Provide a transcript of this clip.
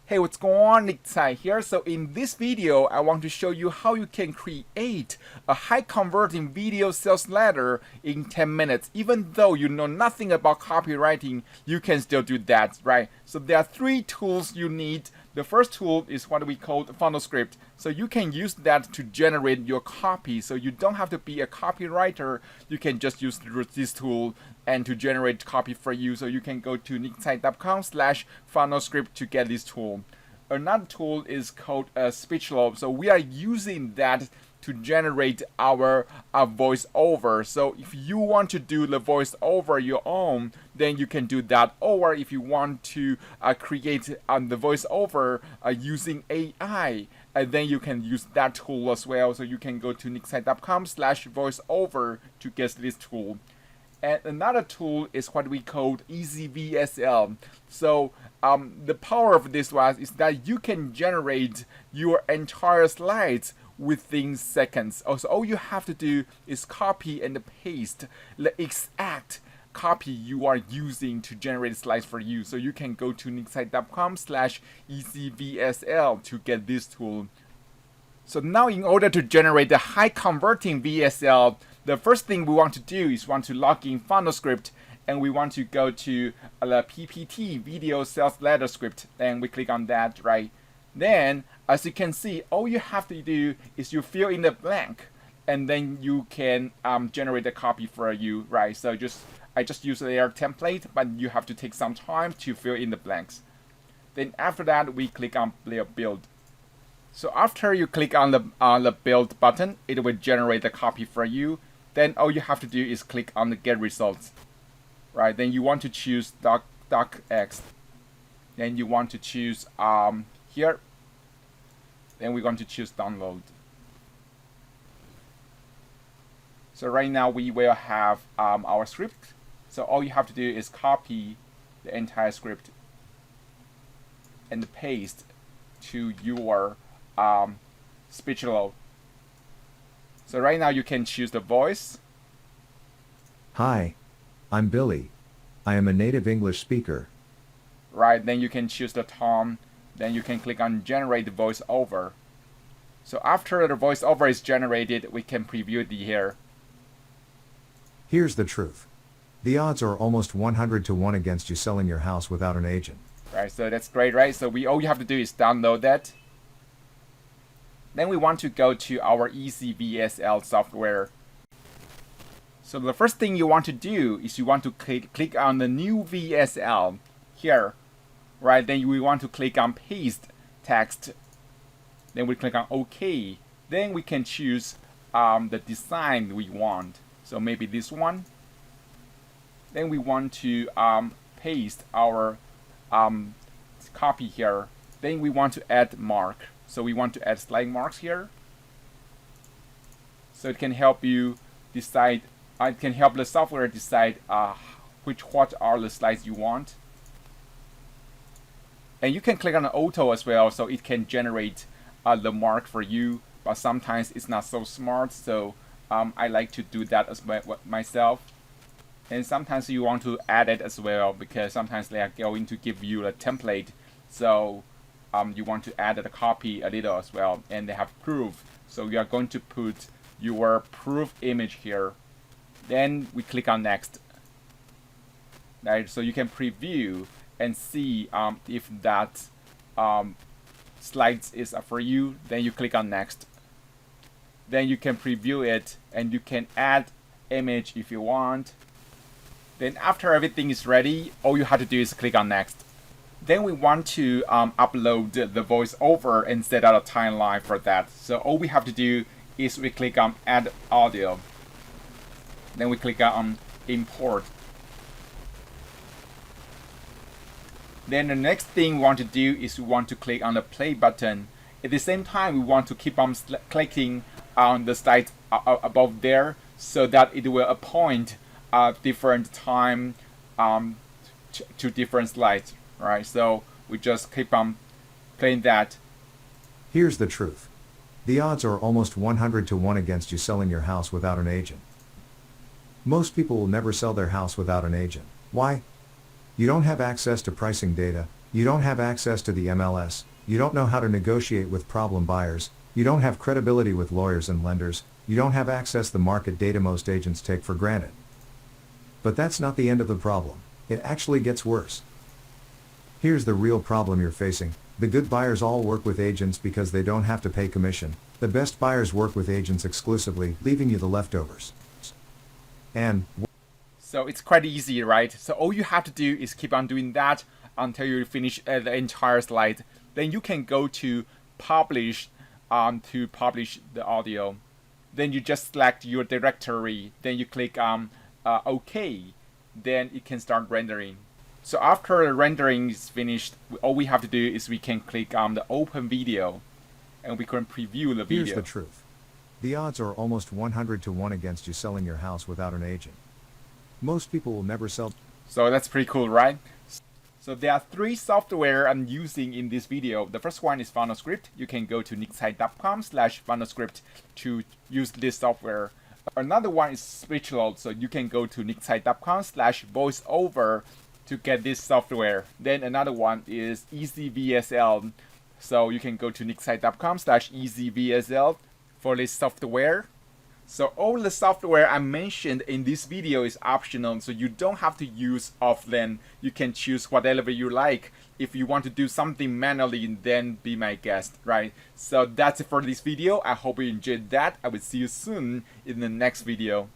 Hey, what's going on? Tsai here. So in this video, I want to show you how you can create a high converting video sales letter in 10 minutes. Even though you know nothing about copywriting, you can still do that, right? So there are three tools you need. The first tool is what we call the funnel script. So you can use that to generate your copy. So you don't have to be a copywriter. You can just use this tool and to generate copy for you. So you can go to nicktsai.com/funnel script to get this tool. Another tool is called Speechelo. So we are using that to generate our voiceover. So if you want to do the voiceover your own, then you can do that. Or if you want to create the voiceover using AI, then you can use that tool as well. So you can go to nicktsai.com/voiceover to get this tool. And another tool is what we call EasyVSL. So the power of this one is that you can generate your entire slides within seconds. Also, all you have to do is copy and paste the exact copy you are using to generate slides for you. So you can go to nicktsai.com/EasyVSL to get this tool. So now in order to generate the high converting VSL, the first thing we want to do is want to log in funnel script, and we want to go to the PPT video sales letter script, and we click on that, right? Then as you can see, all you have to do is you fill in the blank, and then you can generate a copy for you, right? So I just use their template, but you have to take some time to fill in the blanks. Then after that, we click on build. So after you click on the build button, it will generate the copy for you. Then all you have to do is click on the get results, right? Then you want to choose docx. Then you want to choose here. Then we're going to choose download. So right now we will have our script. So all you have to do is copy the entire script and paste to your Speechelo. So right now you can choose the voice. Hi, I'm Billy. I am a native English speaker. Right, then you can choose the tone. Then you can click on generate voiceover. So after the voiceover is generated, we can preview the here. Here's the truth. The odds are almost 100 to 1 against you selling your house without an agent. Right, so that's great, right? So all you have to do is download that. Then we want to go to our EasyVSL software. So the first thing you want to do is you want to click on the new VSL here, right? Then we want to click on paste text. Then we click on OK. Then we can choose the design we want. So maybe this one. Then we want to paste our copy here. Then we want to add mark. So we want to add slide marks here. So it can help you decide, it can help the software decide what are the slides you want. And you can click on the auto as well, so it can generate the mark for you, but sometimes it's not so smart, so I like to do that as myself. And sometimes you want to add it as well, because sometimes they are going to give you a template, so you want to add a copy a little as well, and they have proof. So you are going to put your proof image here. Then we click on next. Right, so you can preview and see if that slides is for you. Then you click on next. Then you can preview it, and you can add image if you want. Then after everything is ready, all you have to do is click on next. Then we want to upload the voiceover and set out a timeline for that. So all we have to do is we click on add audio. Then we click on import. Then the next thing we want to do is we want to click on the play button. At the same time, we want to keep on clicking on the slide above there, so that it will appoint different time to different slides, right? So we just keep on playing that. Here's the truth. The odds are almost 100 to 1 against you selling your house without an agent. Most people will never sell their house without an agent. Why? You don't have access to pricing data, You don't have access to the MLS, you don't know how to negotiate with problem buyers, you don't have credibility with lawyers and lenders, you don't have access to the market data most agents take for granted. But that's not the end of the problem. It actually gets worse. Here's the real problem you're facing. The good buyers all work with agents because they don't have to pay commission. The best buyers work with agents exclusively, leaving you the leftovers. And so it's quite easy, right? So all you have to do is keep on doing that until you finish the entire slide. Then you can go to publish to publish the audio. Then you just select your directory. Then you click OK. Then it can start rendering. So after the rendering is finished, all we have to do is we can click on the open video and we can preview the video. here's the truth. The odds are almost 100 to 1 against you selling your house without an agent. Most people will never sell. So that's pretty cool, right? So there are 3 software I'm using in this video. The first one is FunnelScript. You can go to nicktsai.com/FunnelScript to use this software. Another one is Speechelo. So you can go to nicktsai.com/voiceover to get this software. Then another one is EasyVSL. So you can go to nicktsai.com/EasyVSL for this software. So all the software I mentioned in this video is optional, so you don't have to use all of them. You can choose whatever you like. If you want to do something manually, then be my guest, right? So that's it for this video. I hope you enjoyed that. I will see you soon in the next video.